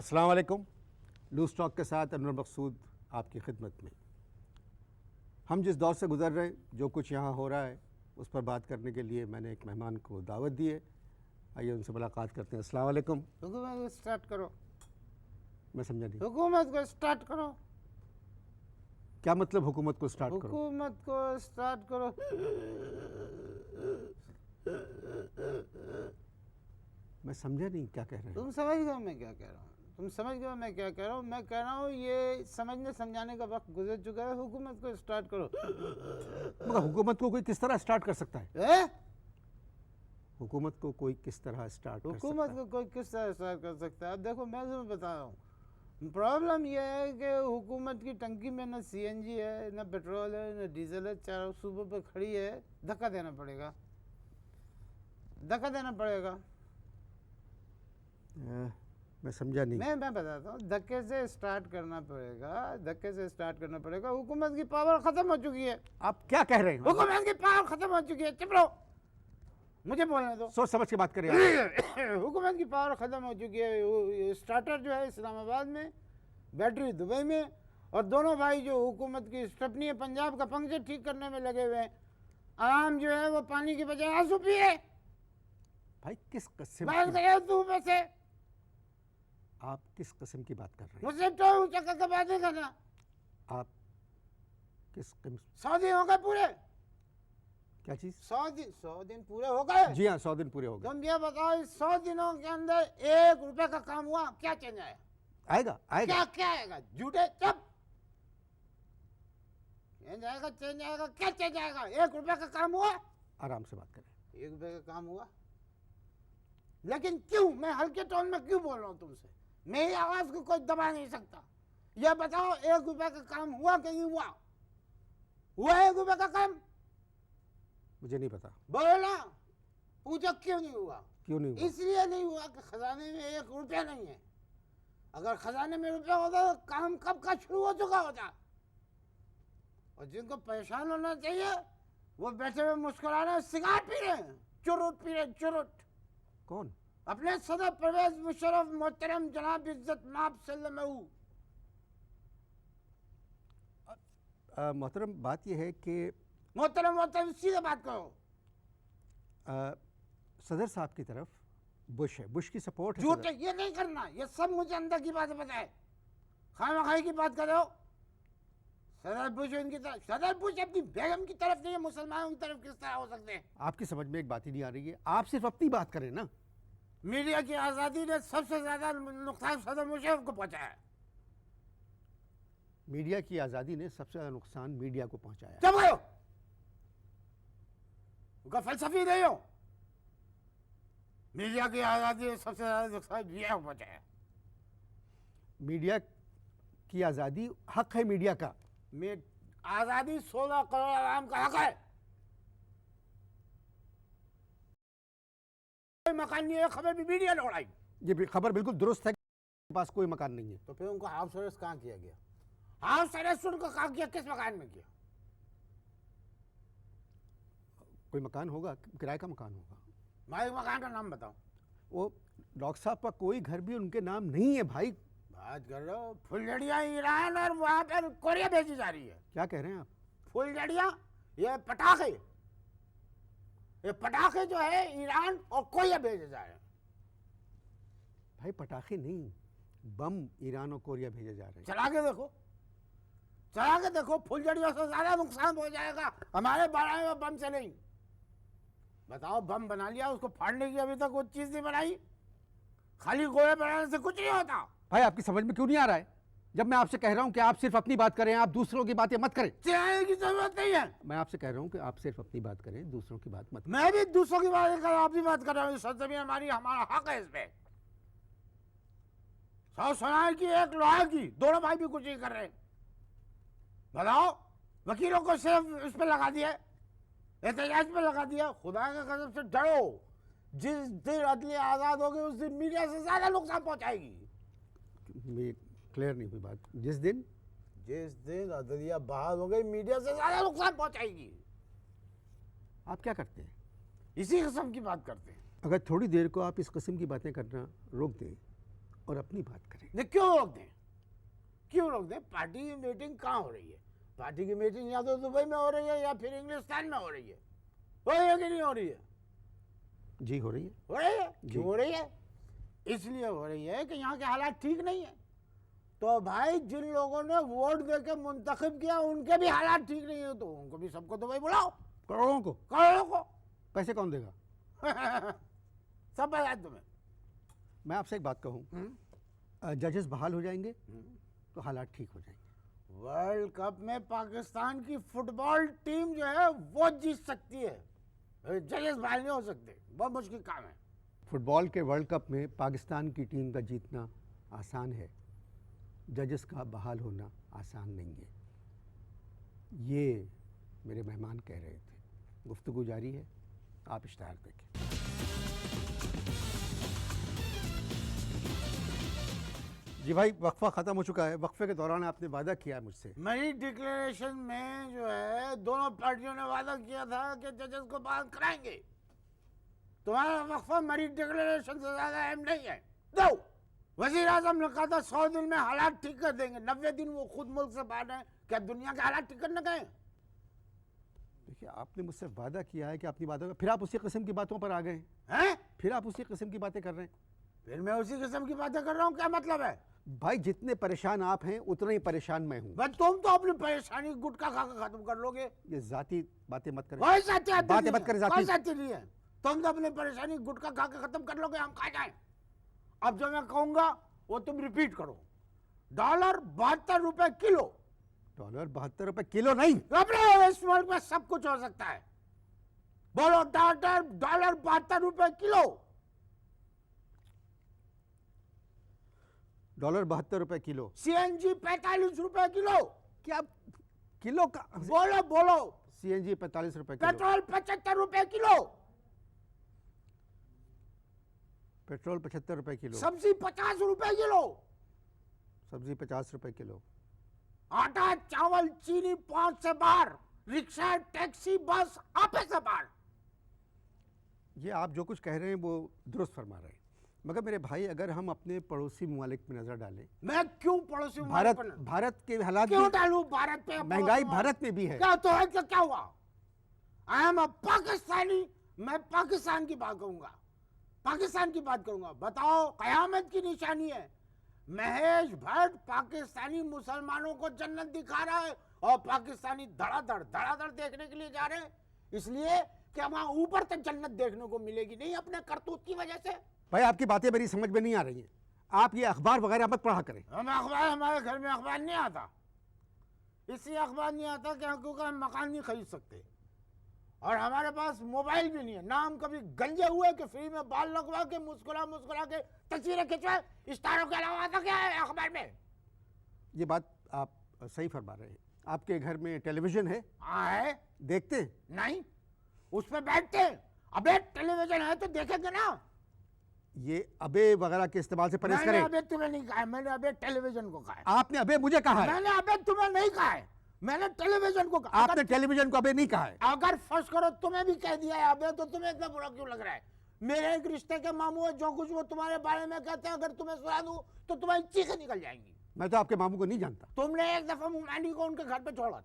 अस्सलाम वालेकुम। Loose talk के साथ अनवर मकसूद आपकी खिदमत में। हम जिस दौर से गुज़र रहे हैं, जो कुछ यहाँ हो रहा है, उस पर बात करने के लिए मैंने एक मेहमान को दावत दी है। आइए उनसे मुलाकात करते हैं। अस्सलाम वालेकुम। हुकूमत को स्टार्ट करो। मैं समझा नहीं, हुकूमत को स्टार्ट करो। क्या मतलब हुकूमत को स्टार्ट करो? हुकूमत को स्टार्ट करो। मैं समझा नहीं क्या कह रहे हैं। तुम समझ गए मैं क्या कह रहा हूँ? तुम समझ गए मैं क्या कह रहा हूँ? मैं कह रहा हूँ ये समझने समझाने का वक्त गुजर चुका है। हुकूमत को स्टार्ट करो। मगर हुकूमत को कोई किस तरह स्टार्ट कर सकता है? हुकूमत को कोई किस तरह स्टार्ट कर सकता है? हुकूमत को कोई किस तरह स्टार्ट कर सकता है? अब देखो मैं तुम्हें बता रहा हूँ, प्रॉब्लम यह है कि हुकूमत की टंकी में न सीएनजी है, न पेट्रोल है, न डीजल है, चारों सूबों पर खड़ी है। धक्का देना पड़ेगा, धक्का देना पड़ेगा। मैं समझा नहीं। मैं बताता हूँ, धक्के से स्टार्ट करना पड़ेगा, धक्के से स्टार्ट करना पड़ेगा। हुकूमत की पावर खत्म हो चुकी है। आप क्या कह रहे हैं? हुकूमत की पावर खत्म हो चुकी है। चुप रहो, मुझे बोलने दो। सोच समझ के बात करिए। हुकूमत की पावर ख़त्म हो चुकी है। स्टार्टर जो है इस्लामाबाद में, बैटरी दुबई में, और दोनों भाई जो हुकूमत की स्टेपनी है पंजाब का पंक्चर ठीक करने में लगे हुए हैं। आम जो है वो पानी की बजाय आंसू पिए। भाई किस किस्म बात की, करे तू में से आप किस किस्म की बात कर रहे हैं? मुझसे तो ऊंचा करके बात नहीं करना। आप किस 100 दिन हो गए पूरे। क्या चीज? 100 दिन पूरे हो गए। जी हाँ, 100 दिन पूरे हो गए। तुम ये बताओ, इस 100 दिनों के अंदर 1 रुपए का काम हुआ? क्या चेंज आया? आएगा आएगा। क्या क्या आएगा? झूठे चुप। चेंज आएगा, चेंज आएगा, क्या चेंज आएगा? 1 रुपए का काम हुआ? आराम से बात करें। 1 रुपए का काम हुआ, लेकिन क्यों? मैं हल्के टोन में क्यों बोल रहा हूं तुमसे? मेरी आवाज को कोई दबा नहीं सकता। यह बताओ, 1 रुपए का काम हुआ कि नहीं हुआ? हुआ 1 रुपए का काम? मुझे नहीं पता। बोलो ना, पूछो क्यों नहीं हुआ? क्यों नहीं हुआ? इसलिए नहीं हुआ कि खजाने में 1 रुपया नहीं है। अगर खजाने में रुपया होता तो काम कब का शुरू हो चुका होता। और जिनको परेशान होना चाहिए वो बैठे हुए मुस्कुरा रहे, सिगार पी रहे हैं, चुरुट पी रहे, चुरुट। कौन? अपने सदर परवेज मुशर्रफ मोहतरम जनाब इज्जत माफ सल्लल्लाहु। मोहतरम, बात यह है कि मोहतरम सीधे बात करो। सदर साहब की तरफ बुश है, बुश की सपोर्ट है। झूठ ये नहीं करना, ये सब मुझे अंदर की बातें पता है। खामखाई की बात करो। सदर बुश उनकी तरफ, सदर बुश अपनी बेगम की तरफ नहीं है, मुसलमानों की तरफ किस तरह हो सकते हैं? आपकी समझ में एक बात ही नहीं आ रही है। आप सिर्फ अपनी बात करें ना। मीडिया की आज़ादी ने सबसे ज्यादा नुकसान सदर मुशर्रफ को पहुंचाया है। मीडिया की आज़ादी ने सबसे ज़्यादा नुकसान मीडिया को पहुंचाया है। चुप रहो, उनका फलसफी नहीं हो। मीडिया की आज़ादी ने सबसे ज्यादा नुकसान मीडिया को पहुंचाया। मीडिया की आज़ादी हक है मीडिया का। आज़ादी 16 करोड़ आवाम का हक है। कोई मकान नहीं है, खबर भी मीडिया ने उड़ाई। ये खबर बिल्कुल दुरुस्त है कि पास कोई मकान नहीं है। तो फिर उनको हाउस अरेस्ट कहाँ किया गया? हाउस अरेस्ट उनको कहाँ किया? किस मकान में किया? कोई मकान होगा, किराए का मकान होगा। भाई मकान का नाम बताओ। वो डॉक्टर साहब का कोई घर भी उनके नाम नहीं है भाई। बात कर रहे हो, फुलझड़ियाँ ईरान और वहाँ पर कोरिया भेजी जा रही है। क्या कह रहे हैं आप? फुलझड़ियाँ, ये पटाखे, ये पटाखे जो है ईरान और कोरिया भेजे जा रहे हैं। भाई पटाखे नहीं, बम ईरान और कोरिया भेजे जा रहे हैं। चला के देखो, चला के देखो, फुलझड़ियों से ज्यादा नुकसान हो जाएगा। हमारे बनाए हुए बम से नहीं। बताओ, बम बना लिया, उसको फाड़ने की अभी तक वो चीज नहीं बनाई। खाली गोले बनाने से कुछ नहीं होता। भाई आपकी समझ में क्यों नहीं आ रहा है? जब मैं आपसे कह रहा हूं कि आप सिर्फ अपनी बात करें, आप दूसरों की बातें मत करें। चिल्लाने की जरूरत नहीं है। मैं आपसे कह रहा हूं कि आप सिर्फ अपनी बात करें, दूसरों की बात मत करें। मैं भी दूसरों की बात कर रहा हूं, आप भी बात कर रहा हूँ। सरजमीन हमारी, हमारा हक है इस पे। 100 सोनार की, 1 लोहा की, दोनों भाई भी कुछ नहीं कर रहे। बताओ, वकीलों को सिर्फ इस पे लगा दिया, एहतजाज पे लगा दिया। खुदा के कसम से डरो, जिस दिन अदलिया आजाद होगी उस दिन मीडिया से ज्यादा नुकसान पहुंचाएगी। क्लियर नहीं हुई बात। जिस दिन अदलिया बहाल हो गई, मीडिया से ज्यादा नुकसान पहुंचाएगी। आप क्या करते हैं? इसी किस्म की बात करते हैं। अगर थोड़ी देर को आप इस किस्म की बातें करना रोक दें और अपनी बात करें। नहीं, क्यों रोक दें? क्यों रोक दें? पार्टी की मीटिंग कहाँ हो रही है? पार्टी की मीटिंग या तो दुबई में हो रही है या फिर इंग्लिस्तान में हो रही है कि नहीं हो रही है? जी हो रही है। हो रही है। जी। क्यों हो रही है? इसलिए हो रही है कि यहाँ के हालात ठीक नहीं है। तो भाई जिन लोगों ने वोट देके मुंतखब किया उनके भी हालात ठीक नहीं है, तो उनको भी सबको दुबई बुलाओ। करोड़ों को करोड़ों को पैसे कौन देगा? सब पता है तुम्हें। मैं आपसे एक बात कहूँ, जजेस बहाल हो जाएंगे तो हालात ठीक हो जाएंगे। वर्ल्ड कप में पाकिस्तान की फुटबॉल टीम जो है वो जीत सकती है, जजेस बहाल नहीं हो सकते, बहुत मुश्किल काम है। फुटबॉल के वर्ल्ड कप में पाकिस्तान की टीम का जीतना आसान है, जजेस का बहाल होना आसान नहीं है। ये मेरे मेहमान कह रहे थे। गुफ्तगू जारी है, आप इश्तहार देखें। जी भाई, वक्फा ख़त्म हो चुका है। वक्फे के दौरान आपने वादा किया मुझसे। मेरी डिक्लेरेशन में जो है दोनों पार्टियों ने वादा किया था कि जजेस को बहाल कराएंगे। तुम्हारा वक्फा मेरी डिक्लेरेशन से ज्यादा अहम नहीं है। दो वजीर आजम ने कहा था 100 दिन में हालात ठीक कर देंगे, 90 दिन वो खुद मुल्क से बाहर है, क्या दुनिया के हालात ठीक करने गए? देखिए, आपने मुझसे वादा किया है कि अपनी बातों फिर आप उसी किस्म की बातों पर आ गए हैं? फिर आप उसी किस्म की बातें कर रहे हैं। फिर मैं उसी किस्म की बातें कर रहा हूँ, क्या मतलब है? भाई, जितने परेशान आप हैं उतने ही परेशान मैं हूँ। बस तुम तो अपनी परेशानी गुटखा खा के खत्म कर लोगे। ये जाती बातें मत करें। कोई जाति बातें मत करें, कोई जाती जाति नहीं है। तुम तो अपनी परेशानी गुटखा खा के खत्म कर लोगे, हम खा जाए। अब जो मैं कहूंगा वो तुम रिपीट करो। $72 किलो। $72 किलो नहीं। अपने इस मुल्क में सब कुछ हो सकता है। बोलो $72 किलो। $72 किलो। CNG $45 kilo. क्या किलो का? बोलो बोलो। CNG $45 kilo. Petrol $75 kilo. Petrol $75 kilo. सब्जी $50 किलो। सब्जी $50 किलो। आटा चावल चीनी पहुंच से बाहर, रिक्शा टैक्सी बस आपे से बाहर। ये आप जो कुछ कह रहे हैं वो दुरुस्त फरमा रहे हैं, मगर मेरे भाई, अगर हम अपने पड़ोसी ममालिक में नजर डालें। मैं क्यों पड़ोसी भारत के हालात क्यों डालूं भारत पे? महंगाई भारत में भी है। क्या तो है कि क्या हुआ? I am a Pakistani. मैं पाकिस्तान की बात करूंगा, पाकिस्तान की बात करूंगा। बताओ, कयामत की निशानी है। महेश भट्ट पाकिस्तानी मुसलमानों को जन्नत दिखा रहा है और पाकिस्तानी धड़ाधड़ देखने के लिए जा रहे हैं, इसलिए कि वहां ऊपर तक जन्नत देखने को मिलेगी नहीं अपने करतूत की वजह से। भाई, आपकी बातें मेरी समझ में नहीं आ रही हैं। आप ये अखबार वगैरह मत पढ़ा करें। हमारे घर में अखबार नहीं आता। इसलिए अखबार नहीं आता क्योंकि हम मकान नहीं खरीद सकते और हमारे पास मोबाइल भी नहीं है। ना हम कभी गंजे हुए कि फ्री में बाल लगवा के मुस्कुरा के तस्वीरें खिंचवाए। स्टारों के अलावा आता क्या है अखबार में? ये बात आप सही फरमा रहे हैं। आपके घर में टेलीविजन है? हाँ है। देखते? नहीं, उस पर बैठते हैं। अबे टेलीविजन है तो देखेंगे ना। ये अबे वगैरह के इस्तेमाल से परहेज करें। अबे तुम्हें नहीं कहा है, मैंने अबे टेलीविजन को कहा है। आपने अबे मुझे कहा है। मैंने अबे तुम्हें नहीं कहा है, मैंने टेलीविजन को कहा। आपने टेलीविजन को अबे नहीं कहा है। अगर फर्स्ट करो तुम्हें भी कह दिया है अबे, तो तुम्हें इतना बुरा क्यों लग रहा है? मेरे एक रिश्ते के मामू है, जो कुछ वो तुम्हारे बारे में कहते हैं अगर तुम्हें सुना दूं तो तुम्हारी चीखें निकल जाएंगी। मैं तो आपके मामू को नहीं जानता। तुमने एक दफा मुमानी को उनके घर पे छोड़ा था।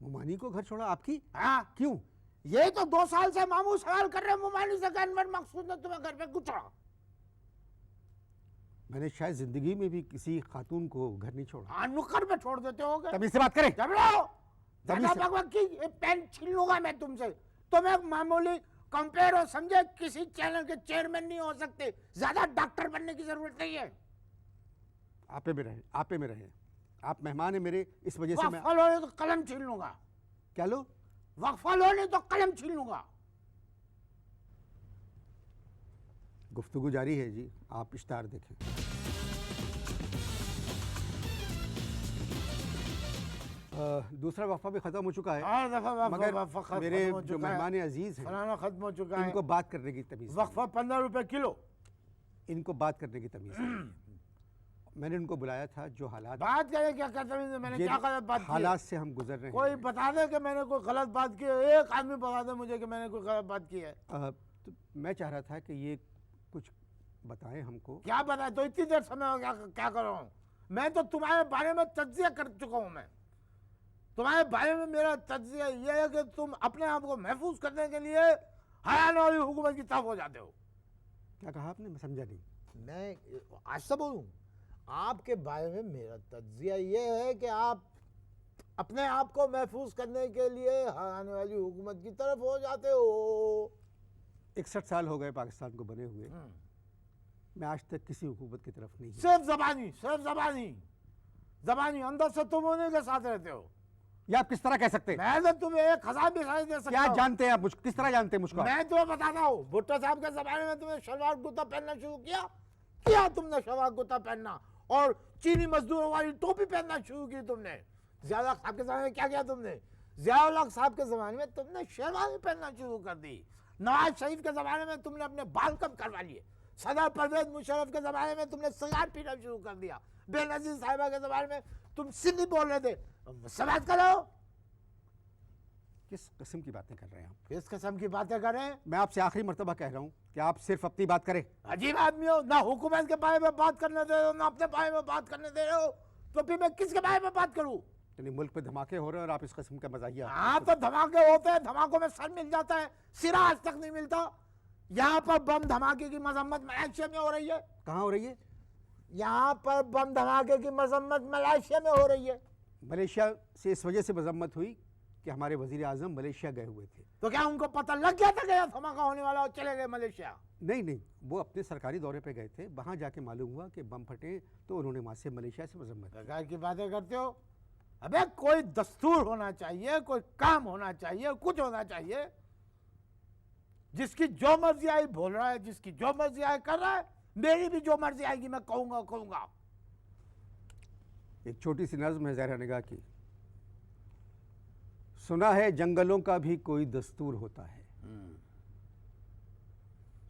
मुमानी को घर छोड़ा? आपकी? हाँ। क्यों? ये तो 2 साल से मामू सवाल कर रहे हैं मुमानी से कि अनवर मकसूद ने तुम्हें घर पे गुजरा। मैंने शायद जिंदगी में भी किसी खातून को घर नहीं छोड़ा। हाँ, नुक्कड़ पे छोड़ देते हो। तभी से बात करें। पेन छीन लूंगा मैं तुमसे। तुम एक मामूली कंपेयर हो, समझे? किसी चैनल के चेयरमैन नहीं हो सकते, ज्यादा डॉक्टर बनने की जरूरत नहीं है। आपे में रहे, आपे में रहे। आप मेहमान है मेरे, इस वजह से मैं। वक्फा लो नहीं तो कलम छीन लूंगा। क्या लो? वक्फा लो नहीं तो कलम छीन लूंगा। गुफ्तगू जारी है जी, आप इश्तार देखें। दूसरा वक्फा भी खत्म हो चुका है, मगर मेरे जो मेहमान अजीज हैं खत्म हो चुका है। इनको बात करने की तमीज। वक्फा $15 किलो। इनको बात करने की तमीज। मैंने उनको बुलाया था, जो हालात बात करें क्या कहते हैं, मैंने क्या गलत बात की? हालात से हम गुजर रहे हैं। कोई बता दे कि मैंने कोई गलत बात की है। एक आदमी बता दे मुझे कि मैंने कोई गलत बात की है। तो मैं चाह रहा था कि ये कुछ बताएं हमको। क्या बताए? तो इतनी देर समय हो गया, क्या कर रहा हूँ मैं? तो तुम्हारे बारे में तज्जिया कर चुका हूं मैं। तुम्हारे बारे में मेरा तज्जिया यह है कि तुम अपने आप को महफूज करने के लिए हराने वाली हुकूमत की तरफ हो जाते हो। क्या कहा आपने? मैं समझा नहीं। मैं आज से बोलूं, आपके बारे में मेरा तज्जिया यह है कि आप अपने आप को महफूज करने के लिए हराने वाली हुकूमत की तरफ हो जाते हो। 61 साल हो गए पाकिस्तान को बने हुए, मैं आज तक किसी हुकूमत की तरफ नहीं। सिर्फ जबानी, सिर्फ जबानी, जबानी, अंदर से तुम उन्हीं के साथ रहते हो। ये आप किस तरह कह सकते हैं? मैं तो तुम्हें 1000 मिसाइल दे सकता क्या हूं। जानते हैं आप मुझ, किस तरह जानते हैं मुझको? मैं तुम्हें बताता हूँ, भुट्टो साहब के जमाने में तुमने शलवार कुर्ता पहनना शुरू किया तुमने शलवार कुर्ता पहनना, और चीनी मजदूरों वाली टोपी पहनना शुरू की तुमने। जियाउल हक साहब के जमाने में क्या किया तुमने? जियाउल हक साहब के जमाने में तुमने शेरवानी पहनना शुरू कर दी। नवाज शरीफ के जमाने में तुमने अपने बाल कम करवा लिए। सदर परवेज मुशर्रफ के जमाने में तुमने सिगार पीना शुरू कर दिया। बेनजीर साहिबा के जमाने में तुम सिंधी बोल रहे थे। समाज करो। किस किस्म की बातें कर रहे हैं आप? किस किस्म की बातें कर रहे हैं? मैं आपसे आखिरी मर्तबा कह रहा हूँ कि आप सिर्फ अपनी बात करें। अजीब आदमी हो, ना हुकूमत के बारे में बात करने दे रहे हो, ना अपने बारे में बात करने दे रहे हो, तो फिर मैं किसके बारे में बात करूं? यानी मुल्क पे धमाके हो रहे हैं और आप इस किस्म का मजाकिया। हाँ, तो धमाके होते हैं, धमाकों में सर मिल जाता है, सिरा आज तक नहीं मिलता। यहाँ पर बम धमाके की मजम्मत मलेशिया में हो रही है। कहाँ हो रही है? यहाँ पर बम धमाके की मजम्मत मलेशिया में हो रही है। मलेशिया से इस वजह से मजम्मत हुई कि हमारे वजीर आजम मलेशिया गए हुए थे। तो क्या उनको पता लग गया था कि यहाँ धमाका होने वाला और चले गए मलेशिया? नहीं, वो अपने सरकारी दौरे पे गए थे, वहाँ जाके मालूम हुआ कि बम फटे, तो उन्होंने वहाँ से मलेशिया से मजम्मत की। सरकार की बातें करते हो। अबे कोई दस्तूर होना चाहिए, कोई काम होना चाहिए, कुछ होना चाहिए। जिसकी जो मर्जी आई बोल रहा है, जिसकी जो मर्जी आई कर रहा है। मेरी भी जो मर्जी आएगी मैं कहूंगा। एक छोटी सी नज़्म है ज़हरा निगाह की। सुना है जंगलों का भी कोई दस्तूर होता है,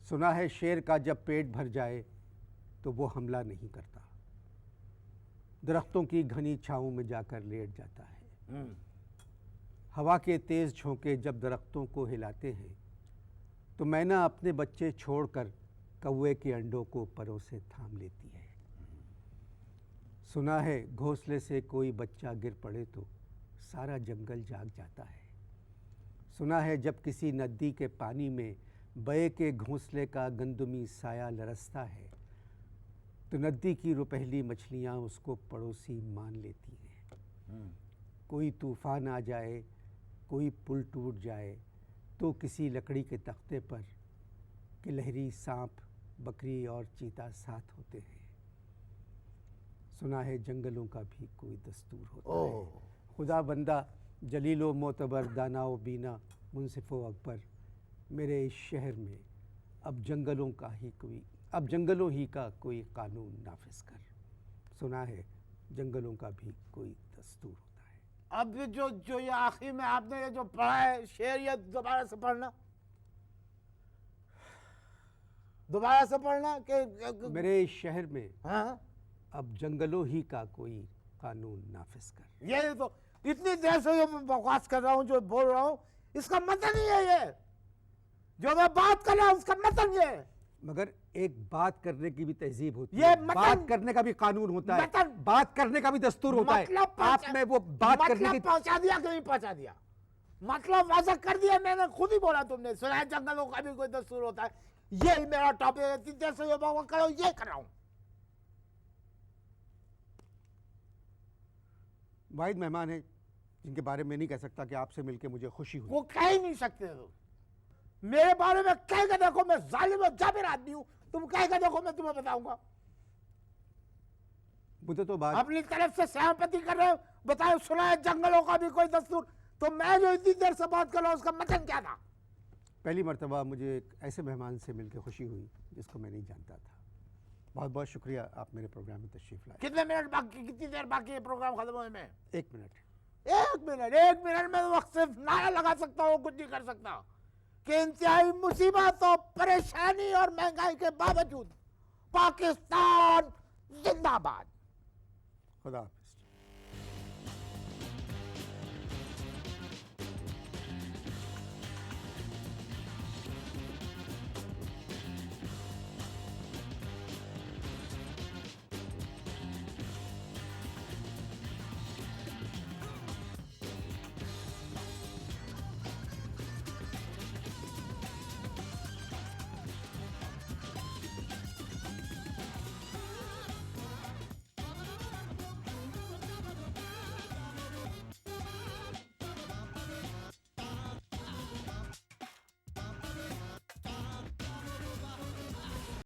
सुना है शेर का जब पेट भर जाए तो वो हमला नहीं करता, दरख्तों की घनी छाँव में जाकर लेट जाता है। हवा के तेज़ झोंके जब दरख्तों को हिलाते हैं तो मैना अपने बच्चे छोड़कर कौवे के अंडों को परों से थाम लेती है। सुना है घोंसले से कोई बच्चा गिर पड़े तो सारा जंगल जाग जाता है। सुना है जब किसी नदी के पानी में बये के घोंसले का गंदुमी साया लरसता है तो नदी की रुपहली मछलियाँ उसको पड़ोसी मान लेती हैं। कोई तूफान आ जाए, कोई पुल टूट जाए तो किसी लकड़ी के तख्ते पर गिलहरी, सांप, बकरी और चीता साथ होते हैं। सुना है जंगलों का भी कोई दस्तूर होता है। खुदा बंदा जलीलो मोतबर दानाओ बीना मुनसिफ़ो अकबर, मेरे इस शहर में अब जंगलों ही का कोई कानून नाफिज कर। सुना है जंगलों का भी कोई दस्तूर होता है। अब जो ये आखिर में आपने ये जो पढ़ा है शेर, ये दोबारा से पढ़ना कि मेरे इस शहर में हाँ? अब जंगलों ही का कोई कानून नाफिज कर। ये तो इतनी देर से जो बकवास कर रहा हूँ, जो बोल रहा हूँ, इसका मतलब नहीं है ये जो मैं बात कर रहा हूँ, उसका मतलब ये है। मगर एक बात करने की भी तहजीब होती ये है, बात करने का भी कानून होता है, बात करने का भी दस्तूर होता है। आप में वो बात करने की पहुंचा दिया कि नहीं पहुंचा दिया? मतलब वाज़ह कर दिया मैंने, खुद ही बोला तुमने। सुना है जंगलों का भी कोई दस्तूर होता है। यही मेरा टॉपिक है। इतनी देर से जो बात कर रहा हूँ, ये कर रहा हूँ। वाहिद मेहमान है जिनके बारे में नहीं कह सकता कि आपसे मिलकर मुझे खुशी हुई। वो कह ही नहीं सकते हो। मेरे बारे में कह के देखो, मैं जालिम और जाबिर आदमी हूं। तुम कह के देखो, मैं तुम्हें बताऊंगा। मुझे तो बात अपनी तरफ से सहमति कर रहे हो। बताओ, सुना है जंगलों का भी कोई दस्तूर? तो मैं जो इतनी देर से बात कर रहा हूं, उसका मतलब क्या था? पहली मर्तबा मुझे एक ऐसे मेहमान से मिलकर खुशी हुई जिसको मैं नहीं जानता था। बहुत बहुत शुक्रिया, आप मेरे प्रोग्राम में तशरीफ लाए। कितने मिनट बाकी, कितनी देर बाकी है प्रोग्राम खत्म होने में? 1 मिनट। 1 मिनट में वक्त सिर्फ नारा लगा सकता हूँ, कुछ नहीं कर सकता। कि इंतहाई मुसीबत और परेशानी और महंगाई के बावजूद पाकिस्तान जिंदाबाद। खुदा हाफिज़।